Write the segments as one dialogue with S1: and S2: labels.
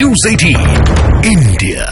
S1: News 18 India.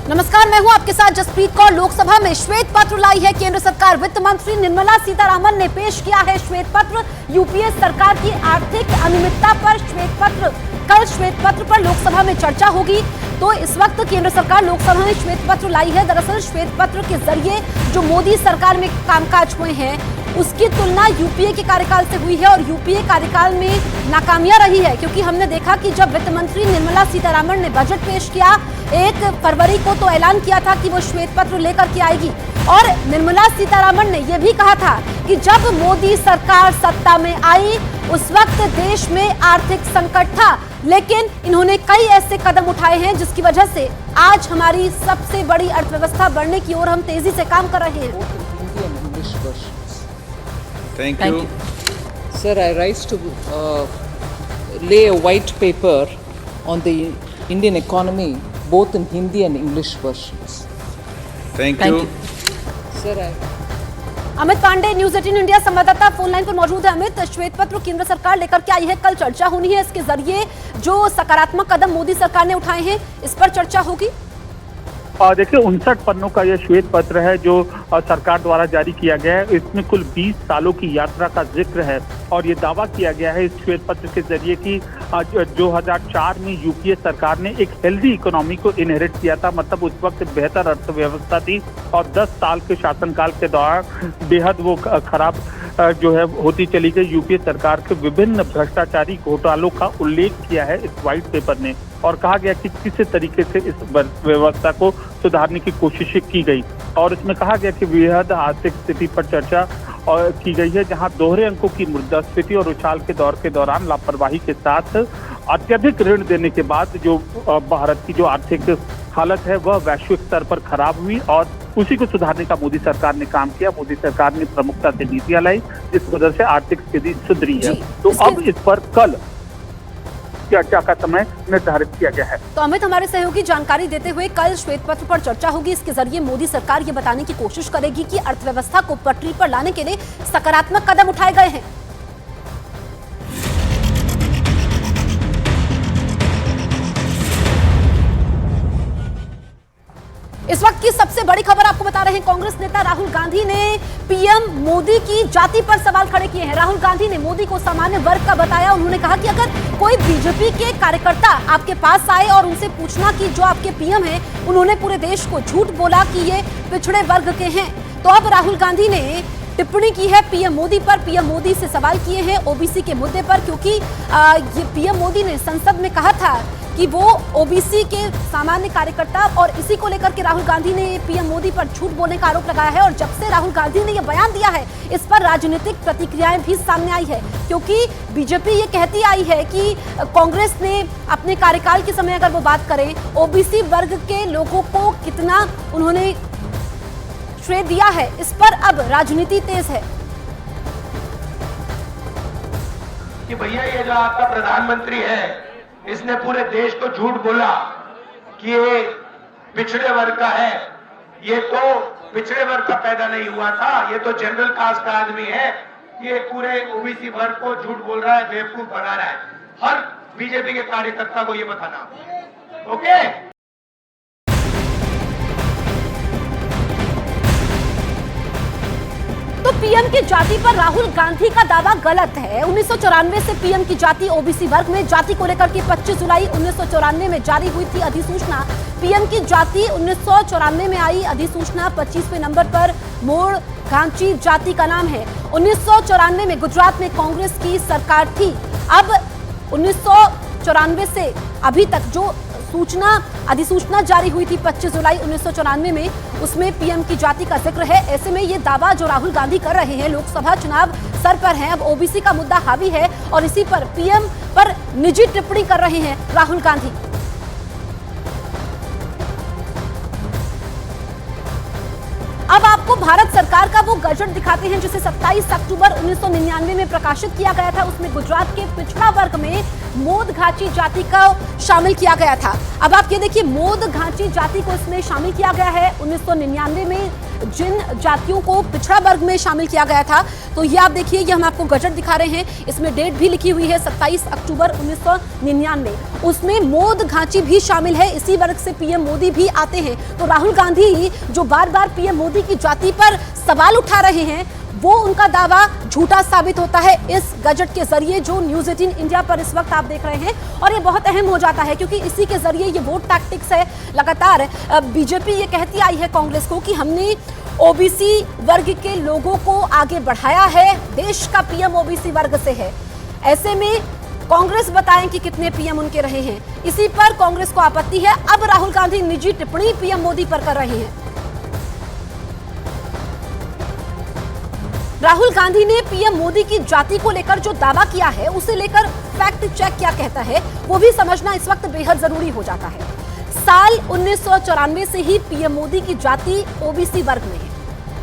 S2: नमस्कार, मैं हूं आपके साथ जसप्रीत कौर। लोकसभा में श्वेत पत्र लाई है केंद्र सरकार। वित्त मंत्री निर्मला सीतारामन ने पेश किया है श्वेत पत्र। यूपीए सरकार की आर्थिक अनियमितता पर श्वेत पत्र। कल श्वेत पत्र पर लोकसभा में चर्चा होगी। तो इस वक्त केंद्र सरकार लोकसभा में श्वेत पत्र लाई है। दरअसल श्वेत पत्र के जरिए जो मोदी सरकार में कामकाज हुए हैं उसकी तुलना यूपीए के कार्यकाल से हुई है और यूपीए कार्यकाल में नाकामियां रही है, क्योंकि हमने देखा कि जब वित्त मंत्री निर्मला सीतारामन ने बजट पेश किया 1 फरवरी को, तो ऐलान किया था कि वो श्वेत पत्र लेकर के आएगी। और निर्मला सीतारामन ने यह भी कहा था कि जब मोदी सरकार सत्ता में आई उस वक्त देश में आर्थिक संकट था, लेकिन इन्होंने कई ऐसे कदम उठाए हैं जिसकी वजह से आज हमारी सबसे बड़ी अर्थव्यवस्था बढ़ने की ओर हम तेजी से काम कर रहे हैं।
S3: Thank you. Sir, I rise to lay a white paper on the Indian economy, both in Hindi and English versions.
S4: Thank you.
S3: Sir,
S2: Amit Pandey, news 18 India संवाददाता फोन लाइन पर मौजूद है। अमित, श्वेत पत्र केंद्र सरकार लेकर के आई है, कल चर्चा होनी है। इसके जरिए जो सकारात्मक कदम मोदी सरकार ने उठाए हैं इस पर चर्चा होगी।
S5: देखिए 59 पन्नों का यह श्वेत पत्र है जो सरकार द्वारा जारी किया गया है। इसमें कुल 20 सालों की यात्रा का जिक्र है और ये दावा किया गया है इस श्वेत पत्र के जरिए कि 2004 में यूपीए सरकार ने एक हेल्दी इकोनॉमी को इनहेरिट किया था। मतलब उस वक्त बेहतर अर्थव्यवस्था थी और 10 साल के शासनकाल के दौरान बेहद वो खराब जो है होती चली गई। यूपीए सरकार के विभिन्न भ्रष्टाचारी घोटालों का उल्लेख किया है इस व्हाइट पेपर ने और कहा गया कि किस तरीके से इस व्यवस्था को सुधारने की कोशिश की गई। और इसमें कहा गया कि वृहद आर्थिक स्थिति पर चर्चा की गई है, जहां दोहरे अंकों की मुद्रास्फीति और उछाल के दौर के दौरान लापरवाही के साथ अत्यधिक ऋण देने के बाद जो भारत की जो आर्थिक हालत है वह वैश्विक स्तर पर खराब हुई और उसी को सुधारने का मोदी सरकार ने काम किया। मोदी सरकार ने प्रमुखता से नीतियां लाई जिस वजह से आर्थिक स्थिति सुधरी है। तो अब इस पर कल चर्चा का समय निर्धारित किया गया है।
S2: तो अमित, हमारे सहयोगी जानकारी देते हुए कल श्वेत पत्र पर चर्चा होगी। इसके जरिए मोदी सरकार ये बताने की कोशिश करेगी कि अर्थव्यवस्था को पटरी पर लाने के लिए सकारात्मक कदम उठाए गए हैं। इस वक्त की सबसे बड़ी खबर आपको बता रहे हैं। कांग्रेस नेता राहुल गांधी ने पीएम मोदी की जाति पर सवाल खड़े किए हैं। राहुल गांधी ने मोदी को सामान्य वर्ग का बताया। उन्होंने कहा कि अगर कोई बीजेपी के कार्यकर्ता आपके पास आए और उनसे पूछना कि जो आपके पीएम हैं उन्होंने पूरे देश को झूठ बोला कि ये पिछड़े वर्ग के हैं, तो अब राहुल गांधी ने टिप्पणी की है पीएम मोदी पर। पीएम मोदी से सवाल किए हैं ओबीसी के मुद्दे पर, क्योंकि ये पीएम मोदी ने संसद में कहा था कि वो ओबीसी के सामान्य कार्यकर्ता, और इसी को लेकर के राहुल गांधी ने पीएम मोदी पर झूठ बोलने का आरोप लगाया है। और जब से राहुल गांधी ने ये बयान दिया है इस पर राजनीतिक प्रतिक्रियाएं भी सामने आई है, क्योंकि बीजेपी ये कहती आई है कि कांग्रेस ने अपने कार्यकाल के समय अगर वो बात करें ओबीसी वर्ग के लोगों को कितना उन्होंने श्रेय दिया है, इस पर अब राजनीति तेज है।
S6: कि भैया ये जो आपका प्रधानमंत्री है इसने पूरे देश को झूठ बोला कि ये पिछड़े वर्ग का है। ये तो पिछड़े वर्ग का पैदा नहीं हुआ था, ये तो जनरल कास्ट का आदमी है। ये पूरे ओबीसी वर्ग को झूठ बोल रहा है, बेवकूफ बना रहा है। हर बीजेपी के कार्यकर्ता को ये बताना, ओके?
S2: तो पीएम की जाति पर राहुल गांधी का दावा गलत है। 1994 से पीएम की जाति ओबीसी वर्ग में जाति को लेकर के 25 जुलाई 1994 में जारी हुई थी अधिसूचना। पीएम की जाति 1994 में आई अधिसूचना 25वें नंबर पर मोड़ घांची जाति का नाम है। 1994 में गुजरात में कांग्रेस की सरकार थी। अब 1994 से अभी तक जो अधिसूचना जारी हुई थी 25 जुलाई 1994 में, उसमें पीएम की जाति का जिक्र है। ऐसे में ये दावा जो राहुल गांधी कर रहे हैं, लोकसभा चुनाव सर पर है, अब ओबीसी का मुद्दा हावी है और इसी पर पीएम पर निजी टिप्पणी कर रहे हैं राहुल गांधी। अब आपको भारत सरकार का वो गजट दिखाते हैं जिसे 27 अक्टूबर 1999 में प्रकाशित किया गया था। उसमें गुजरात के पिछड़ा वर्ग में मोद घाची जाति को शामिल किया गया था। अब आप ये देखिए, मोद घाची जाति को इसमें शामिल किया गया है। 1999 में जिन जातियों को पिछड़ा वर्ग में शामिल किया गया था। तो ये आप देखिए, ये हम आपको गजट दिखा रहे हैं, इसमें डेट भी लिखी हुई है 27 अक्टूबर 1999। उसमें मोद घांची भी शामिल है, इसी वर्ग से पीएम मोदी भी आते हैं। तो राहुल गांधी जो बार बार पीएम मोदी की जाति पर सवाल उठा रहे हैं, वो उनका दावा झूठा साबित होता है इस गजट के जरिए जो न्यूज 18 इंडिया पर इस वक्त आप देख रहे हैं। और ये बहुत अहम हो जाता है क्योंकि इसी के जरिए ये वोट टैक्टिक्स है। लगातार बीजेपी ये कहती आई है कांग्रेस को कि हमने ओबीसी वर्ग के लोगों को आगे बढ़ाया है, देश का पीएम ओबीसी वर्ग से है। ऐसे में कांग्रेस बताएं कि कितने पीएम उनके रहे हैं, इसी पर कांग्रेस को आपत्ति है। अब राहुल गांधी निजी टिप्पणी पीएम मोदी पर कर रहे हैं। राहुल गांधी ने पीएम मोदी की जाति को लेकर जो दावा किया है उसे लेकर फैक्ट चेक क्या कहता है वो भी समझना इस वक्त बेहद जरूरी हो जाता है। साल 1994 से ही पीएम मोदी की जाति ओबीसी वर्ग में है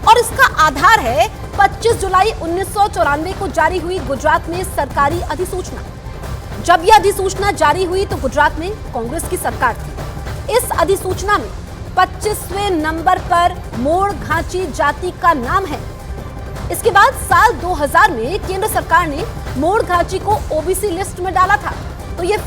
S2: और इसका आधार है 25 जुलाई 1994 को जारी हुई गुजरात में सरकारी अधिसूचना। जब यह अधिसूचना जारी हुई तो गुजरात में कांग्रेस की सरकार थी। इस अधिसूचना में 25वें नंबर पर मोड़ घांची जाति का नाम है। इसके बाद साल 2000 में केंद्र सरकार ने मोड़ घांची को ओबीसी लिस्ट में डाला था। तो ये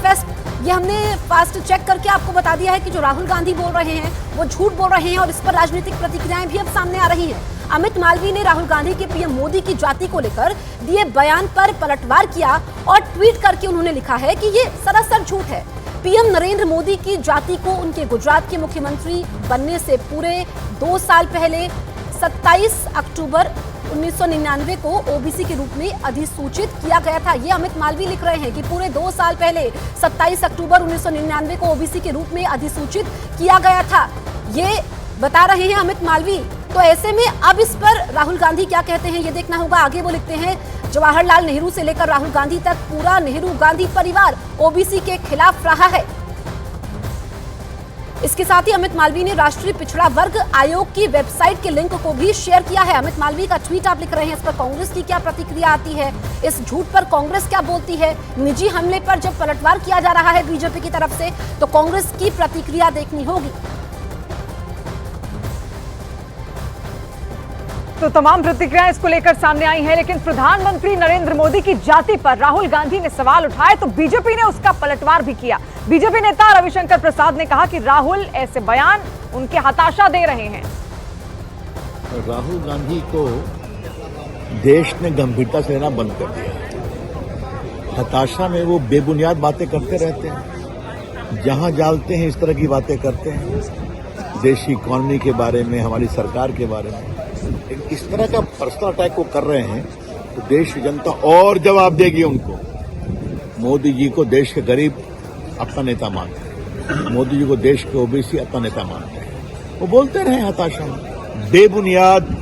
S2: हमने फास्ट चेक करके आपको बता दिया है कि जो राहुल गांधी बोल रहे हैं वो झूठ बोल रहे हैं और इस पर राजनीतिक प्रतिक्रियाएं भी अब सामने आ रही हैं। अमित मालवीय ने राहुल गांधी के पीएम मोदी की जाति को लेकर दिए बयान पर पलटवार किया और ट्वीट करके उन्होंने लिखा है कि ये सरासर झूठ है। पीएम नरेंद्र मोदी की जाति को उनके गुजरात के मुख्यमंत्री बनने से पूरे 2 साल पहले 27 अक्टूबर 1999 को ओबीसी के रूप में अधिसूचित किया गया था। ये अमित मालवीय लिख रहे हैं कि पूरे 2 साल पहले 27 अक्टूबर 1999 को ओबीसी के रूप में अधिसूचित किया गया था, ये बता रहे हैं अमित मालवीय। तो ऐसे में अब इस पर राहुल गांधी क्या कहते हैं ये देखना होगा। आगे वो लिखते हैं, जवाहरलाल नेहरू से लेकर राहुल गांधी तक पूरा नेहरू गांधी परिवार ओबीसी के खिलाफ रहा है। इसके साथ ही अमित मालवीय ने राष्ट्रीय पिछड़ा वर्ग आयोग की वेबसाइट के लिंक को भी शेयर किया है। अमित मालवीय का ट्वीट आप लिख रहे हैं, इस पर कांग्रेस की क्या प्रतिक्रिया आती है, इस झूठ पर कांग्रेस क्या बोलती है। निजी हमले पर जब पलटवार किया जा रहा है बीजेपी की तरफ से तो कांग्रेस की प्रतिक्रिया देखनी होगी।
S7: तो तमाम प्रतिक्रियाएं इसको लेकर सामने आई हैं, लेकिन प्रधानमंत्री नरेंद्र मोदी की जाति पर राहुल गांधी ने सवाल उठाए तो बीजेपी ने उसका पलटवार भी किया। बीजेपी नेता रविशंकर प्रसाद ने कहा कि राहुल ऐसे बयान उनके हताशा दे रहे हैं।
S8: राहुल गांधी को देश ने गंभीरता से लेना बंद कर दिया। हताशा में वो बेबुनियाद बातें करते रहते हैं, जहां डालते हैं इस तरह की बातें करते हैं, देश की इकोनॉमी के बारे में, हमारी सरकार के बारे में। इस तरह का पर्सनल अटैक को कर रहे हैं तो देश की जनता और जवाब देगी उनको। मोदी जी को देश के गरीब अपना नेता मानते हैं, मोदी जी को देश के ओबीसी अपना नेता मानते हैं। वो बोलते रहे हताशा में, बेबुनियाद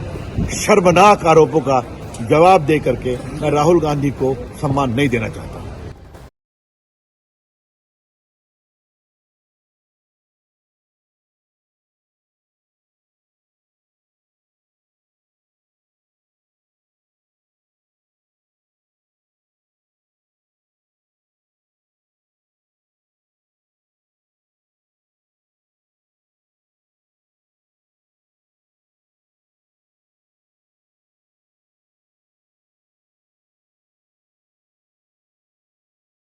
S8: शर्मनाक आरोपों का जवाब दे करके मैं राहुल गांधी को सम्मान नहीं देना चाहता।